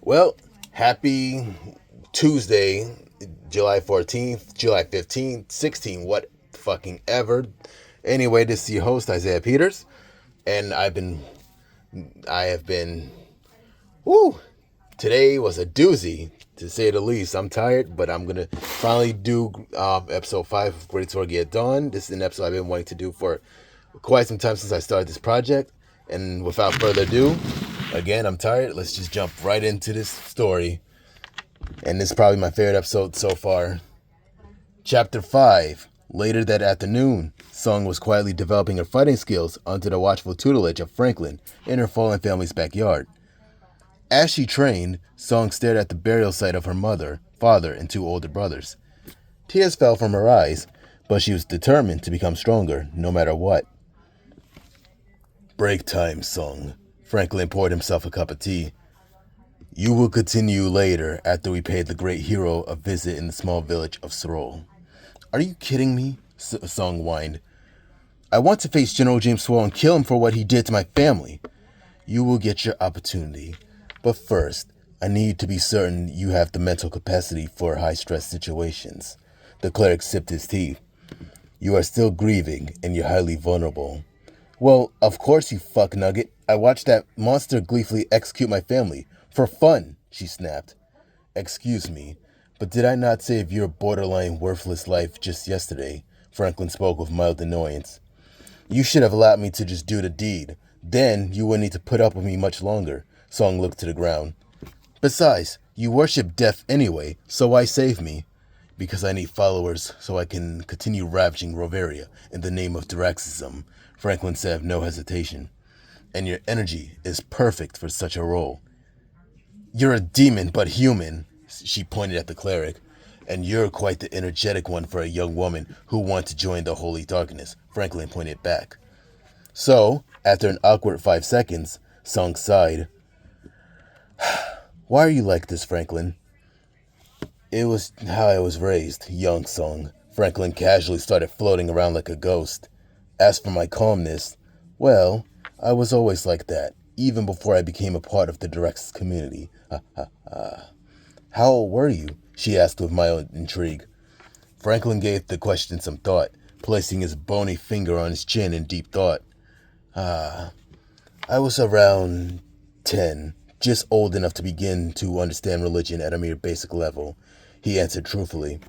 Well, happy Tuesday, July 14th, July 15th, 16th, what fucking ever. Anyway, this is your host, Isaiah Peters, and I have been, woo, today was a doozy, to say the least. I'm tired, but I'm gonna finally do episode 5 of Great Sorgia at Dawn. This is an episode I've been wanting to do for quite some time since I started this project, and without further ado, again, I'm tired. Let's just jump right into this story. And this is probably my favorite episode so far. Chapter 5. Later that afternoon, Seong was quietly developing her fighting skills under the watchful tutelage of Franklin in her fallen family's backyard. As she trained, Seong stared at the burial site of her mother, father, and 2 older brothers. Tears fell from her eyes, but she was determined to become stronger, no matter what. Break time, Seong. Franklin poured himself a cup of tea. You will continue later after we pay the great hero a visit in the small village of Sroll. Are you kidding me? Seong whined. I want to face General James Sroll and kill him for what he did to my family. You will get your opportunity. But first, I need to be certain you have the mental capacity for high-stress situations. The cleric sipped his tea. You are still grieving, and you're highly vulnerable. Well, of course, you fuck nugget. I watched that monster gleefully execute my family. For fun, she snapped. Excuse me, but did I not save your borderline worthless life just yesterday? Franklin spoke with mild annoyance. You should have allowed me to just do the deed. Then you wouldn't need to put up with me much longer. Seong looked to the ground. Besides, you worship death anyway, so why save me? Because I need followers so I can continue ravaging Roveria in the name of Diraxism, Franklin said with no hesitation. And your energy is perfect for such a role. You're a demon, but human, she pointed at the cleric. And you're quite the energetic one for a young woman who wants to join the holy darkness, Franklin pointed back. So, after an awkward 5 seconds, Seong sighed. Why are you like this, Franklin? It was how I was raised, young Seong. Franklin casually started floating around like a ghost. As for my calmness, well, I was always like that, even before I became a part of the Direx's community. How old were you? She asked with mild intrigue. Franklin gave the question some thought, placing his bony finger on his chin in deep thought. I was around 10, just old enough to begin to understand religion at a mere basic level, he answered truthfully.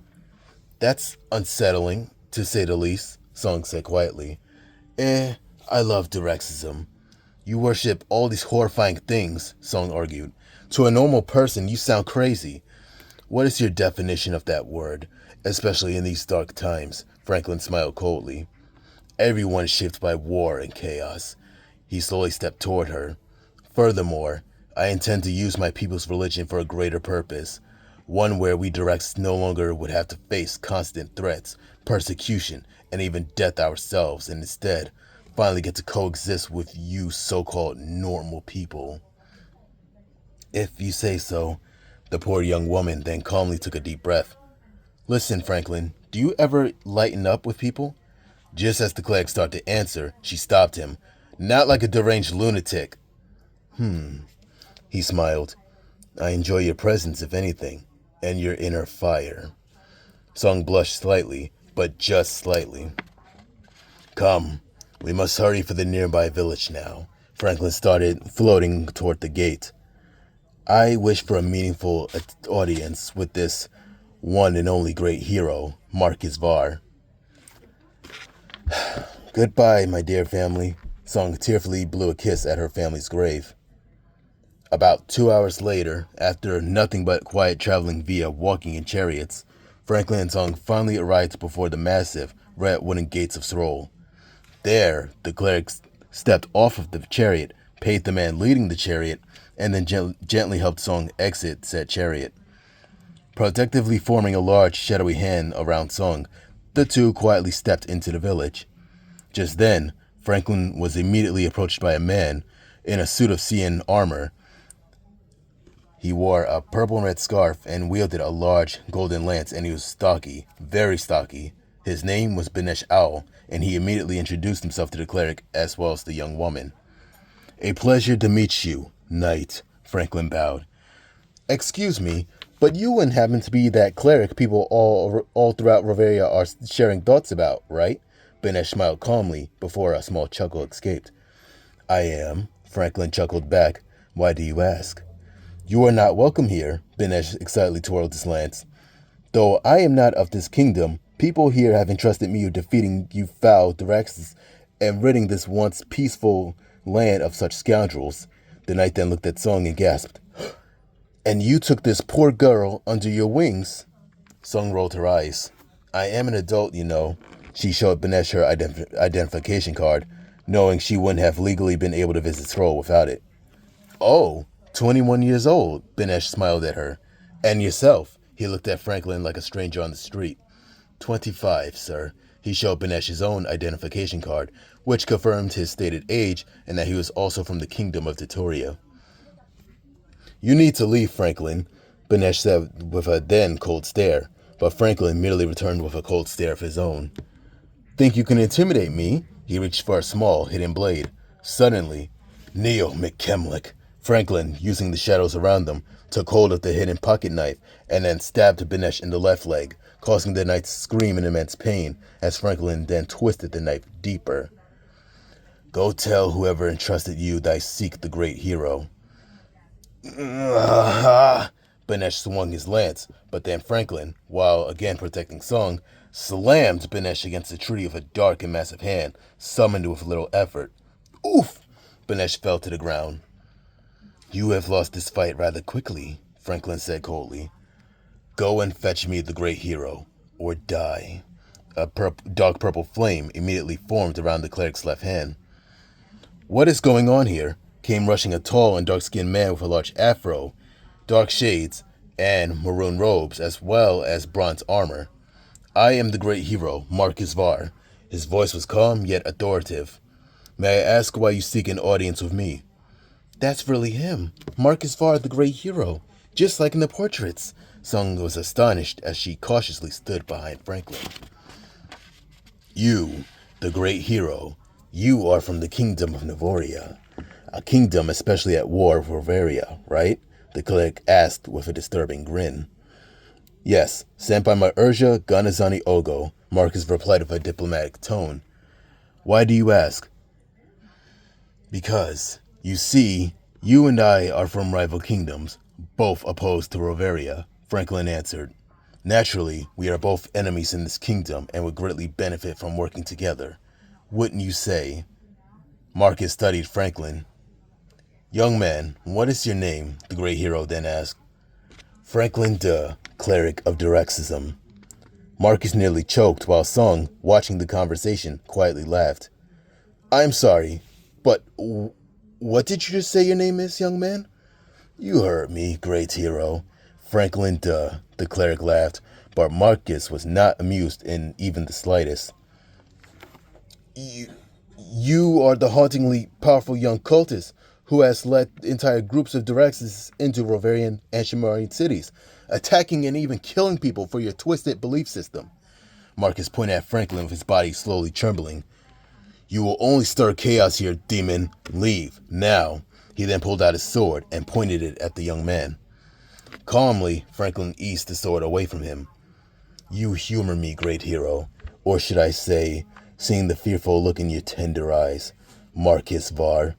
That's unsettling, to say the least, Seong said quietly. I love Direxism. You worship all these horrifying things, Seong argued. To a normal person, you sound crazy. What is your definition of that word, especially in these dark times? Franklin smiled coldly. Everyone is shaped by war and chaos. He slowly stepped toward her. Furthermore, I intend to use my people's religion for a greater purpose, one where we directs no longer would have to face constant threats, persecution, and even death ourselves, and instead finally get to coexist with you so-called normal people. If you say so, the poor young woman then calmly took a deep breath. Listen, Franklin, do you ever lighten up with people? Just as the cleric started to answer, she stopped him. Not like a deranged lunatic. He smiled. I enjoy your presence, if anything, and your inner fire. Seong blushed slightly, but just slightly. Come, we must hurry for the nearby village now. Franklin started floating toward the gate. I wish for a meaningful audience with this one and only great hero, Marcus Var. Goodbye, my dear family. Seong tearfully blew a kiss at her family's grave. About 2 hours later, after nothing but quiet traveling via walking in chariots, Franklin and Seong finally arrived before the massive, red wooden gates of Sroll. There, the cleric stepped off of the chariot, paid the man leading the chariot, and then gently helped Seong exit said chariot. Protectively forming a large, shadowy hand around Seong, the two quietly stepped into the village. Just then, Franklin was immediately approached by a man in a suit of CN armor. He wore a purple and red scarf and wielded a large golden lance, and he was stocky, very stocky. His name was Benesh Owl, and he immediately introduced himself to the cleric as well as the young woman. A pleasure to meet you, knight, Franklin bowed. Excuse me, but you wouldn't happen to be that cleric people all throughout Roveria are sharing thoughts about, right? Benesh smiled calmly before a small chuckle escaped. I am, Franklin chuckled back. Why do you ask? You are not welcome here, Benesh excitedly twirled his lance. Though I am not of this kingdom, people here have entrusted me with defeating you foul Diraxes and ridding this once peaceful land of such scoundrels. The knight then looked at Song and gasped. And you took this poor girl under your wings? Song rolled her eyes. I am an adult, you know. She showed Benesh her identification card, knowing she wouldn't have legally been able to visit Sroll without it. Oh, 21 years old, Benesh smiled at her. And yourself? He looked at Franklin like a stranger on the street. 25, sir. He showed Benesh his own identification card, which confirmed his stated age and that he was also from the kingdom of Titoria. You need to leave, Franklin, Benesh said with a then cold stare, but Franklin merely returned with a cold stare of his own. Think you can intimidate me? He reached for a small, hidden blade. Suddenly, Neo McKemlick, Franklin, using the shadows around them, took hold of the hidden pocket knife and then stabbed Benesh in the left leg, causing the knight to scream in immense pain as Franklin then twisted the knife deeper. Go tell whoever entrusted you that I seek the great hero. Benesh swung his lance, but then Franklin, while again protecting Song, slammed Benesh against a tree with a dark and massive hand, summoned with little effort. Oof! Benesh fell to the ground. You have lost this fight rather quickly, Franklin said coldly. Go and fetch me the great hero, or die. A dark purple flame immediately formed around the cleric's left hand. What is going on here? Came rushing a tall and dark-skinned man with a large afro, dark shades, and maroon robes, as well as bronze armor. I am the great hero, Marcus Var. His voice was calm yet authoritative. May I ask why you seek an audience with me? That's really him, Marcus Var, the great hero, just like in the portraits. Sung was astonished as she cautiously stood behind Franklin. You, the great hero, you are from the kingdom of Nevoria. A kingdom especially at war with Roveria, right? The cleric asked with a disturbing grin. Yes, sent by my Urja Ganazani Ogo, Marcus replied with a diplomatic tone. Why do you ask? Because, you see, you and I are from rival kingdoms, both opposed to Roveria, Franklin answered. Naturally, we are both enemies in this kingdom and would greatly benefit from working together. Wouldn't you say? Marcus studied Franklin. Young man, what is your name? The great hero then asked. Franklin de, cleric of Diraxism. Marcus nearly choked while Song, watching the conversation, quietly laughed. I'm sorry, but what did you just say your name is, young man? You heard me, great hero. Franklin de, the cleric laughed, but Marcus was not amused in even the slightest. You are the hauntingly powerful young cultist who has led entire groups of Diraxes into Roverian and Shimarian cities, attacking and even killing people for your twisted belief system. Marcus pointed at Franklin with his body slowly trembling. You will only stir chaos here, demon. Leave, now. He then pulled out his sword and pointed it at the young man. Calmly, Franklin eased the sword away from him. You humor me, great hero. Or should I say, seeing the fearful look in your tender eyes, Marcus Var.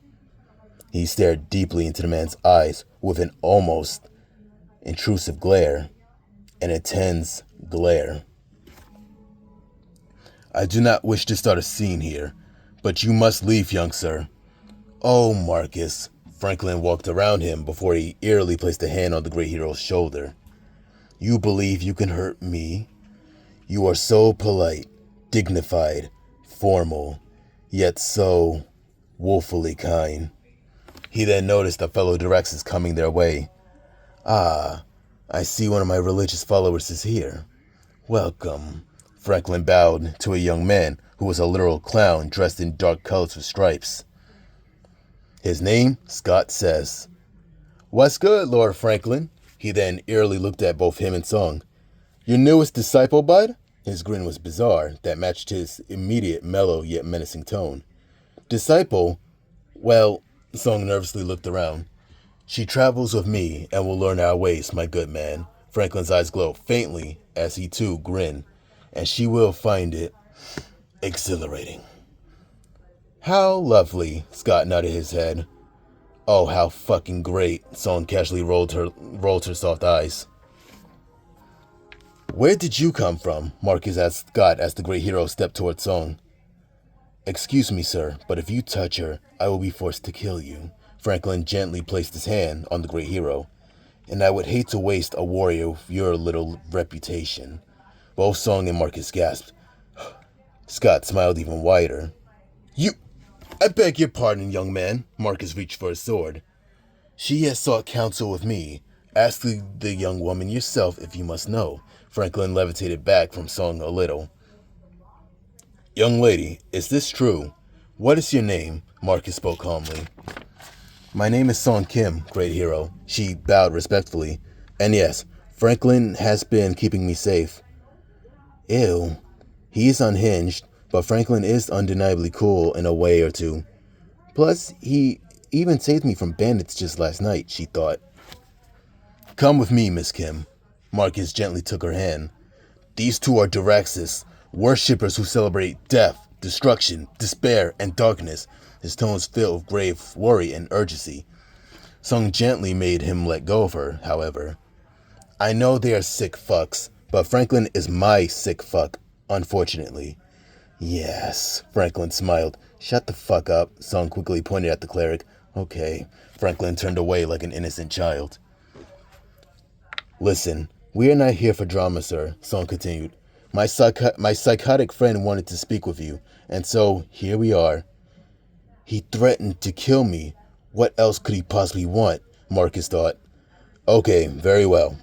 He stared deeply into the man's eyes with an almost intrusive glare, an intense glare. I do not wish to start a scene here, but you must leave, young sir. Oh, Marcus. Franklin walked around him before he eerily placed a hand on the great hero's shoulder. You believe you can hurt me? You are so polite, dignified, formal, yet so woefully kind. He then noticed a fellow Diraxes coming their way. Ah, I see one of my religious followers is here. Welcome. Franklin bowed to a young man who was a literal clown dressed in dark colors with stripes. His name, Scott says. What's good, Lord Franklin? He then eerily looked at both him and Song. Your newest disciple, bud? His grin was bizarre, that matched his immediate mellow yet menacing tone. Disciple? Well, Song nervously looked around. She travels with me and will learn our ways, my good man. Franklin's eyes glow faintly as he too grinned, and she will find it exhilarating. How lovely, Scott nodded his head. Oh, how fucking great, Song casually rolled her soft eyes. Where did you come from? Marcus asked Scott as the great hero stepped toward Song. Excuse me, sir, but if you touch her, I will be forced to kill you. Franklin gently placed his hand on the great hero. And I would hate to waste a warrior of your little reputation. Both Song and Marcus gasped. Scott smiled even wider. I beg your pardon, young man. Marcus reached for his sword. She has sought counsel with me. Ask the young woman yourself if you must know. Franklin levitated back from Song a little. Young lady, is this true? What is your name? Marcus spoke calmly. My name is Song Kim, great hero. She bowed respectfully. And yes, Franklin has been keeping me safe. Ew. He is unhinged, but Franklin is undeniably cool in a way or two. Plus, he even saved me from bandits just last night, she thought. Come with me, Miss Kim. Marcus gently took her hand. These two are Diraxis, worshippers who celebrate death, destruction, despair, and darkness. His tones filled with grave worry and urgency. Song gently made him let go of her, however. I know they are sick fucks, but Franklin is my sick fuck, unfortunately. Yes, Franklin smiled. Shut the fuck up, Song quickly pointed at the cleric. Okay, Franklin turned away like an innocent child. Listen, we are not here for drama, sir, Song continued. My psychotic friend wanted to speak with you, and so here we are. He threatened to kill me. What else could he possibly want? Marcus thought. Okay, very well.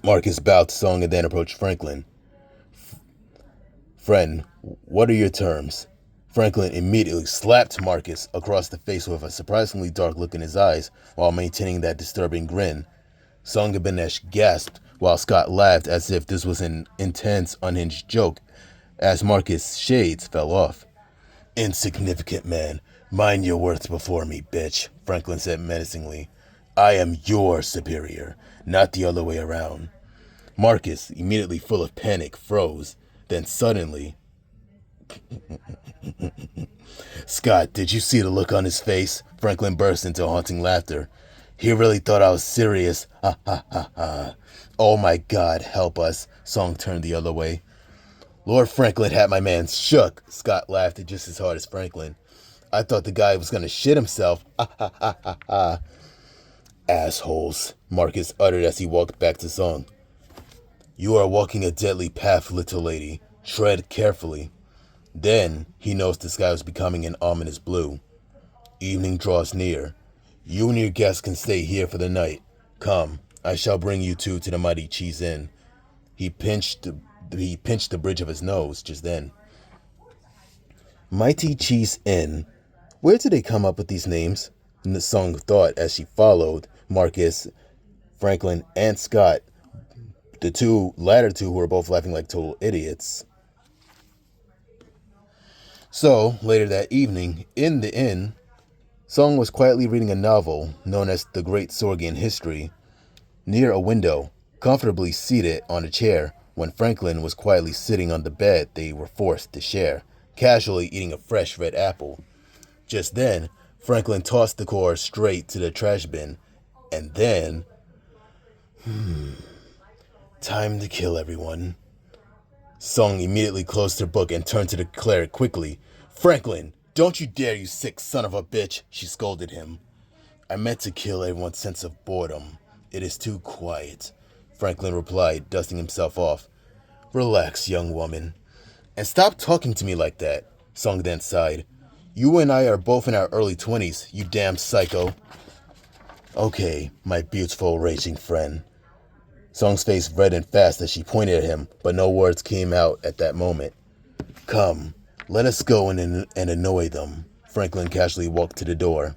Marcus bowed to Song and then approached Franklin. Friend, what are your terms? Franklin immediately slapped Marcus across the face with a surprisingly dark look in his eyes while maintaining that disturbing grin. Song and Banesh gasped while Scott laughed as if this was an intense, unhinged joke as Marcus' shades fell off. Insignificant man, mind your words before me, bitch, Franklin said menacingly. I am your superior, not the other way around. Marcus, immediately full of panic, froze. Then suddenly... Scott, did you see the look on his face? Franklin burst into haunting laughter. He really thought I was serious. Ha ha ha ha. Oh my God, help us. Song turned the other way. Lord Franklin had my man shook. Scott laughed just as hard as Franklin. I thought the guy was going to shit himself. Ha ha ha ha ha. Assholes, Marcus uttered as he walked back to Song. You are walking a deadly path, little lady. Tread carefully. Then he noticed the sky was becoming an ominous blue. Evening draws near. You and your guests can stay here for the night. Come, I shall bring you two to the mighty Cheese Inn. He pinched the bridge of his nose just then. Mighty Cheese Inn. Where did they come up with these names? Song thought as she followed Marcus, Franklin, and Scott. The latter two who were both laughing like total idiots. So, later that evening, in the inn, Song was quietly reading a novel known as The Great Sorgian History. Near a window, comfortably seated on a chair, when Franklin was quietly sitting on the bed they were forced to share, casually eating a fresh red apple. Just then, Franklin tossed the core straight to the trash bin, and then... Time to kill everyone. Song immediately closed her book and turned to the cleric quickly. Franklin, don't you dare, you sick son of a bitch, she scolded him. I meant to kill everyone's sense of boredom. It is too quiet, Franklin replied, dusting himself off. Relax, young woman. And stop talking to me like that, Song then sighed. You and I are both in our early 20s, you damn psycho. Okay, my beautiful raging friend. Song's face reddened fast as she pointed at him, but no words came out at that moment. Come, let us go and annoy them. Franklin casually walked to the door.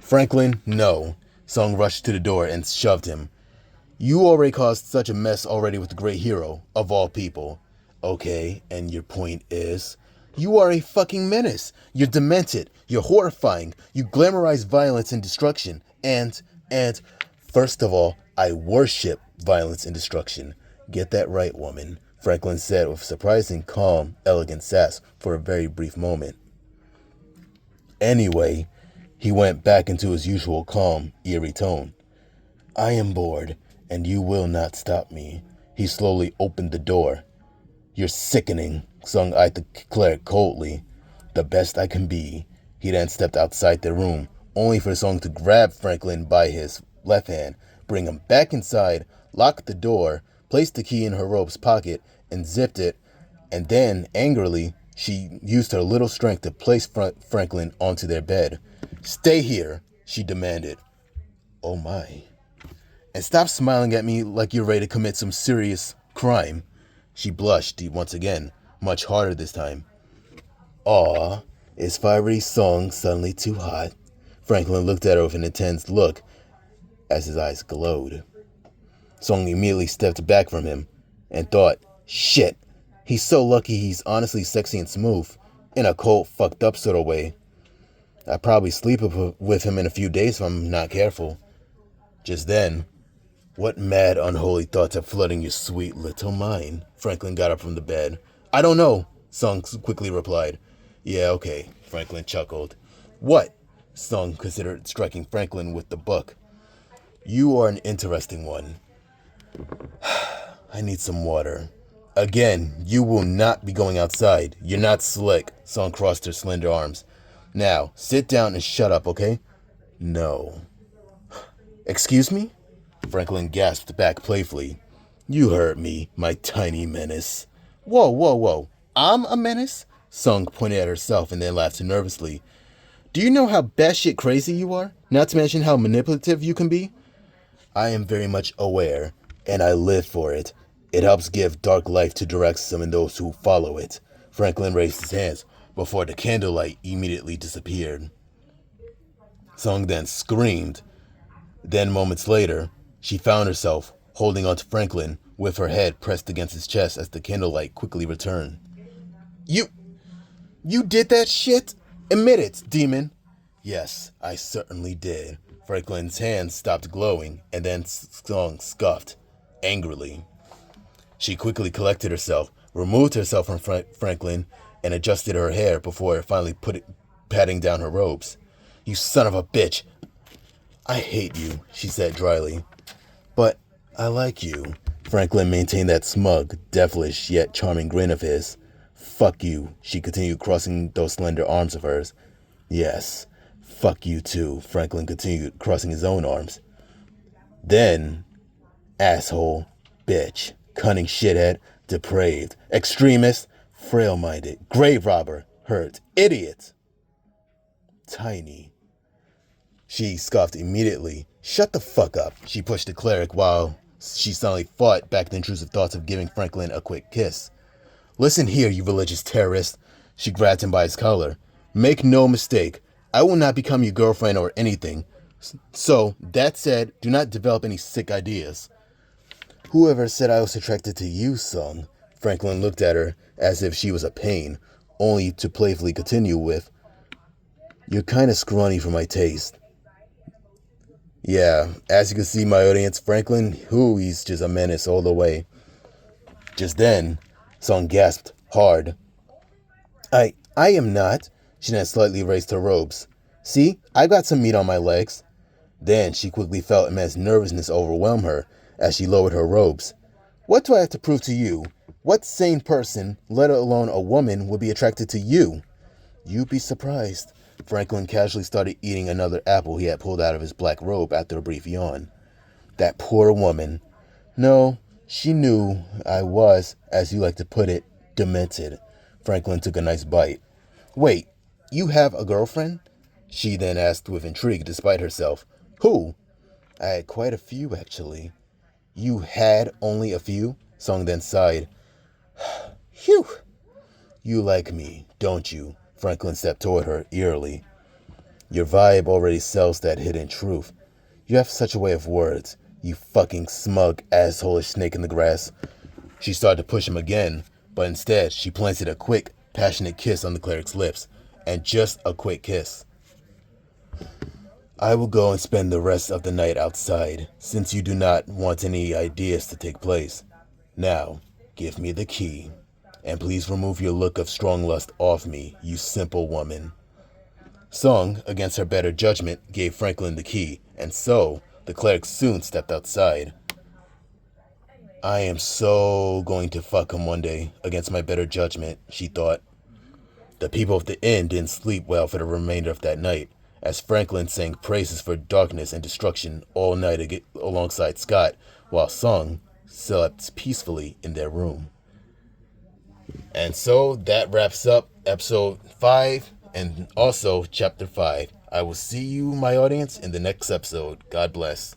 Franklin, no. Song rushed to the door and shoved him. You already caused such a mess already with the great hero, of all people. Okay, and your point is? You are a fucking menace. You're demented. You're horrifying. You glamorize violence and destruction. And, first of all, I worship violence and destruction. Get that right, woman, Franklin said with surprising calm, elegant sass for a very brief moment. Anyway, he went back into his usual calm, eerie tone. I am bored, and you will not stop me. He slowly opened the door. You're sickening, Seong eyed the cleric coldly. The best I can be. He then stepped outside the room, only for Seong to grab Franklin by his left hand, bring him back inside, lock the door, place the key in her robe's pocket, and zipped it, and then, angrily, she used her little strength to place Franklin onto their bed. Stay here, she demanded. Oh my. And stop smiling at me like you're ready to commit some serious crime. She blushed once again, much harder this time. Aw, is fiery Seong suddenly too hot? Franklin looked at her with an intense look as his eyes glowed. Seong immediately stepped back from him and thought, shit, he's so lucky he's honestly sexy and smooth, in a cold, fucked up sort of way. I'd probably sleep with him in a few days if I'm not careful. Just then, what mad, unholy thoughts are flooding your sweet little mind? Franklin got up from the bed. I don't know, Seong quickly replied. Yeah, okay, Franklin chuckled. What? Seong considered striking Franklin with the book. You are an interesting one. I need some water. Again, you will not be going outside. You're not slick. Seong crossed her slender arms. Now, sit down and shut up, okay? No. Excuse me? Franklin gasped back playfully. You heard me, my tiny menace. Whoa. I'm a menace? Seong pointed at herself and then laughed nervously. Do you know how batshit crazy you are? Not to mention how manipulative you can be? I am very much aware, and I live for it. It helps give dark life to Direxum and those who follow it. Franklin raised his hands before the candlelight immediately disappeared. Seong then screamed. Then moments later, she found herself holding onto Franklin with her head pressed against his chest as the candlelight quickly returned. You did that shit? Admit it, demon. Yes, I certainly did. Franklin's hands stopped glowing, and then Seong scoffed, angrily. She quickly collected herself, removed herself from Franklin, and adjusted her hair before finally patting down her robes. You son of a bitch! I hate you, she said dryly. But I like you. Franklin maintained that smug, devilish, yet charming grin of his. Fuck you, she continued, crossing those slender arms of hers. Yes, fuck you too, Franklin continued, crossing his own arms. Then, asshole, bitch, cunning shithead, depraved, extremist, frail-minded, grave robber, hurt, idiot. Tiny. She scoffed immediately. Shut the fuck up, she pushed the cleric while she suddenly fought back the intrusive thoughts of giving Franklin a quick kiss. Listen here, you religious terrorist. She grabbed him by his collar. Make no mistake, I will not become your girlfriend or anything. So, that said, do not develop any sick ideas. Whoever said I was attracted to you, Seong? Franklin looked at her as if she was a pain, only to playfully continue with, you're kind of scrawny for my taste. Yeah, as you can see, my audience, Franklin, he's just a menace all the way. Just then, Seong gasped hard. I am not. She then slightly raised her robes. See, I got some meat on my legs. Then she quickly felt immense nervousness overwhelm her as she lowered her robes. What do I have to prove to you? What sane person, let alone a woman, would be attracted to you? You'd be surprised. Franklin casually started eating another apple he had pulled out of his black robe after a brief yawn. That poor woman. No, she knew I was, as you like to put it, demented. Franklin took a nice bite. Wait, you have a girlfriend? She then asked with intrigue despite herself. Who? I had quite a few, actually. You had only a few? Seong then sighed. Phew. You like me, don't you? Franklin stepped toward her eerily. Your vibe already sells that hidden truth. You have such a way of words, you fucking smug, asshole-ish snake in the grass. She started to push him again, but instead she planted a quick, passionate kiss on the cleric's lips, and just a quick kiss. I will go and spend the rest of the night outside, since you do not want any ideas to take place. Now, give me the key, and please remove your look of strong lust off me, you simple woman. Seong, against her better judgment, gave Franklin the key, and so the cleric soon stepped outside. I am so going to fuck him one day, against my better judgment, she thought. The people of the inn didn't sleep well for the remainder of that night, as Franklin sang praises for darkness and destruction all night alongside Scott, while Seong slept peacefully in their room. And so that wraps up episode 5 and also chapter 5. I will see you, my audience, in the next episode. God bless.